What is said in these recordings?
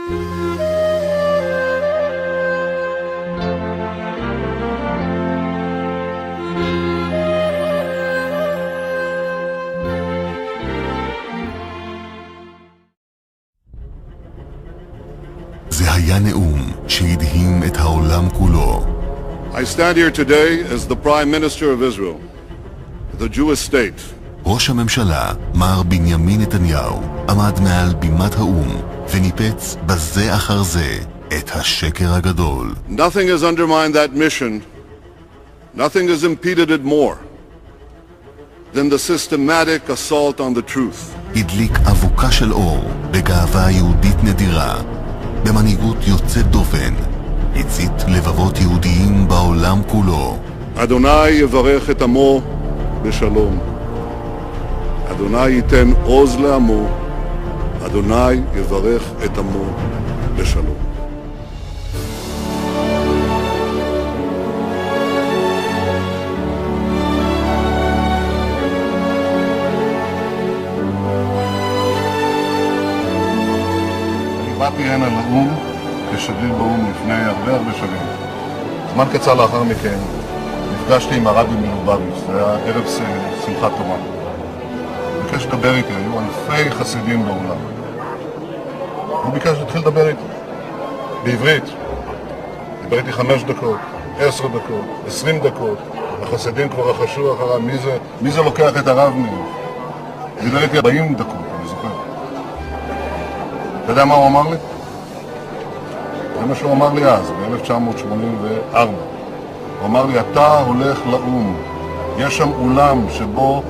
זה היה נאום שהדהים את העולם כולו. I stand here today as the Prime Minister of Israel, the Jewish state. ראש הממשלה, מר בנימין נתניהו, עמד מעל בימת האום וניפץ בזה אחר זה את השקר הגדול. Nothing has undermined that mission, nothing has impeded it more than the systematic assault on the truth. הדליק אבוקה של אור בגאווה יהודית נדירה, במנהיגות יוצאת דופן, הצית לבבות יהודיים בעולם כולו. אדוני יברך את עמו בשלום. אדוני ייתן עוז לעמו. אדוני יברך את עמו בשלום. אני באתי הנה לאום כשגריר באום לפני הרבה שנים. זמן קצר לאחר מכן נפגשתי עם הרבי מלובביץ', זה היה ערב שמחת תורה. ביקש לדבר איתי, היו אלפי חסידים באולם. הוא ביקש להתחיל לדבר איתי, בעברית. דיבר איתי 5 דקות, 10 דקות, 20 דקות. החסידים כבר רחשו אחריו, מי זה לוקח את הרב מהם? דיבר איתי 40 דקות, אני זוכר. אתה יודע מה הוא אמר לי? זה מה שהוא אמר לי אז, ב-1984. הוא אמר לי, אתה הולך לאום. יש שם אולם שבו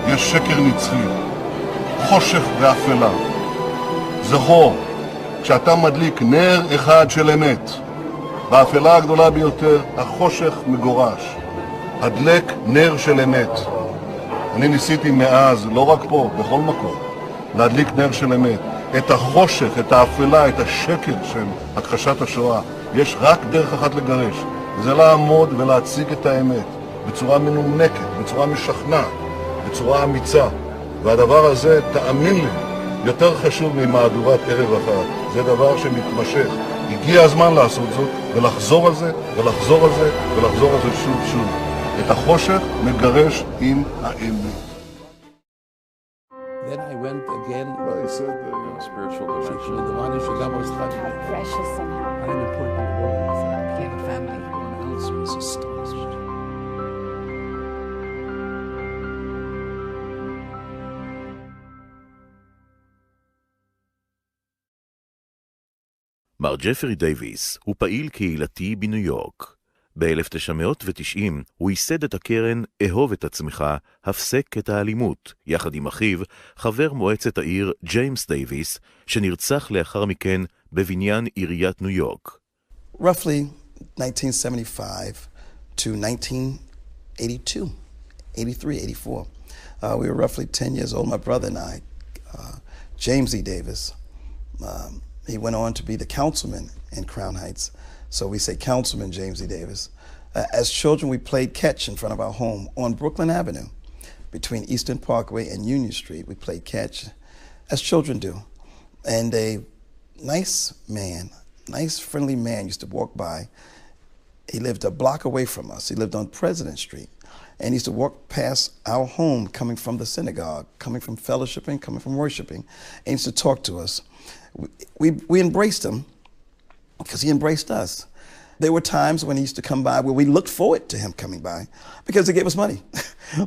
יש שקר נצחי, חושך ואפלה. זכור, כשאתה מדליק נר אחד של אמת, באפלה הגדולה ביותר, החושך מגורש. הדלק נר של אמת. אני ניסיתי מאז, לא רק פה, בכל מקום, להדליק נר של אמת. את החושך, את האפלה, את השקר של הכחשת השואה, יש רק דרך אחת לגרש, וזה לעמוד ולהציג את האמת בצורה מנומקת, בצורה משכנעת, בצורה אמיצה. והדבר הזה, תאמין לי, יותר חשוב ממהדורת ערב אחת. זה דבר שמתמשך. הגיע הזמן לעשות זאת, ולחזור על זה, ולחזור על זה, ולחזור על זה שוב. את החושך מגרש עם האמת. Then I went again. Well, he said spiritual dimension. How precious and how important it was. Became a family. Everyone else was astonished. מר ג'פרי דייביס הוא פעיל קהילתי בניו יורק. ב-1990 הוא ייסד את הקרן אהוב את עצמך, הפסק את האלימות, יחד עם אחיו, חבר מועצת העיר ג'יימס דייביס, שנרצח לאחר מכן בבניין עיריית ניו יורק. Roughly 1975 to 1982, 83, 84. We were roughly 10 years old, my brother and I. James E. Davis, he went on to be the councilman in Crown Heights. So we say Councilman James E. Davis. As children, we played catch in front of our home on Brooklyn Avenue. Between Eastern Parkway and Union Street, we played catch, as children do. And a nice friendly man used to walk by. He lived a block away from us. He lived on President Street. And he used to walk past our home coming from the synagogue, coming from fellowshipping, coming from worshiping, and he used to talk to us. We embraced him, because he embraced us. There were times when he used to come by where we looked forward to him coming by because he gave us money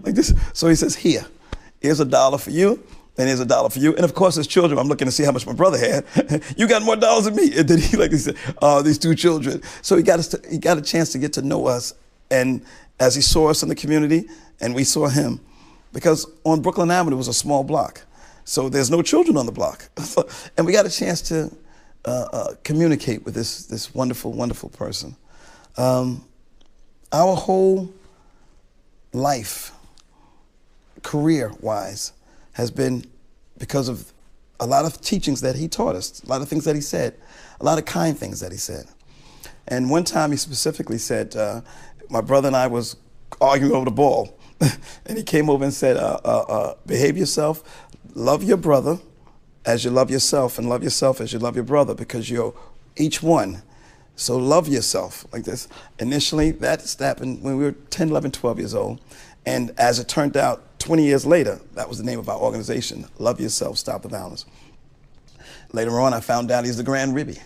like this. So he says, here's $1 for you, and here's $1 for you. And of course, as children, I'm looking to see how much my brother had. You got more dollars than me. And then he said, these 2 children. So he got a chance to get to know us. And as he saw us in the community, and we saw him, because on Brooklyn Avenue was a small block. So there's no children on the block. And we got a chance to communicate with this wonderful person. Our whole life, career-wise, has been because of a lot of teachings that he taught us, a lot of things that he said, a lot of kind things that he said. And one time he specifically said, my brother and I was arguing over the ball, and he came over and said, behave yourself, love your brother, as you love yourself, and love yourself as you love your brother, because you're each one. So love yourself like this. Initially, that happened when we were 10, 11, 12 years old. And as it turned out, 20 years later, that was the name of our organization, Love Yourself, Stop the Violence. Later on, I found out he's the Grand Ribby.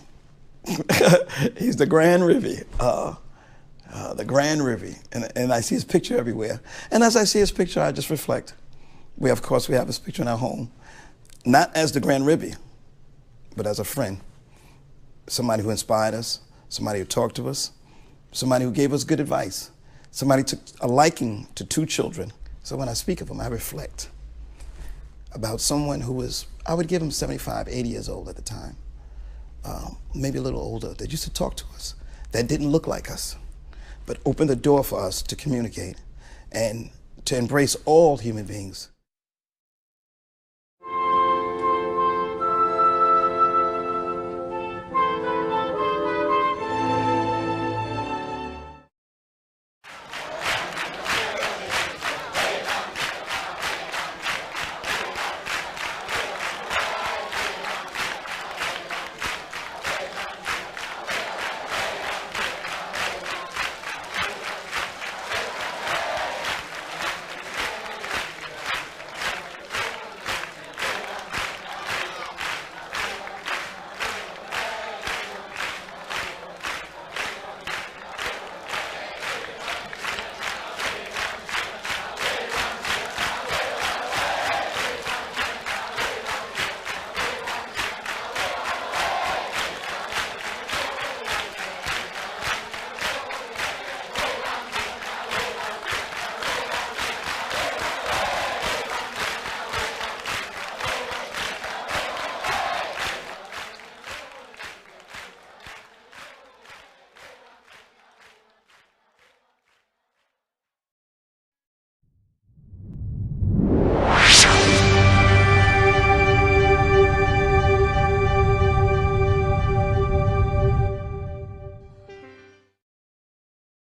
He's the Grand Ribby. The Grand Ribby. And I see his picture everywhere. And as I see his picture, I just reflect. Of course, we have his picture in our home. Not as the Grand Ribby, but as a friend. Somebody who inspired us, somebody who talked to us, somebody who gave us good advice, somebody took a liking to 2 children. So when I speak of him, I reflect about someone who was, I would give him 75, 80 years old at the time, maybe a little older, that used to talk to us, that didn't look like us, but opened the door for us to communicate and to embrace all human beings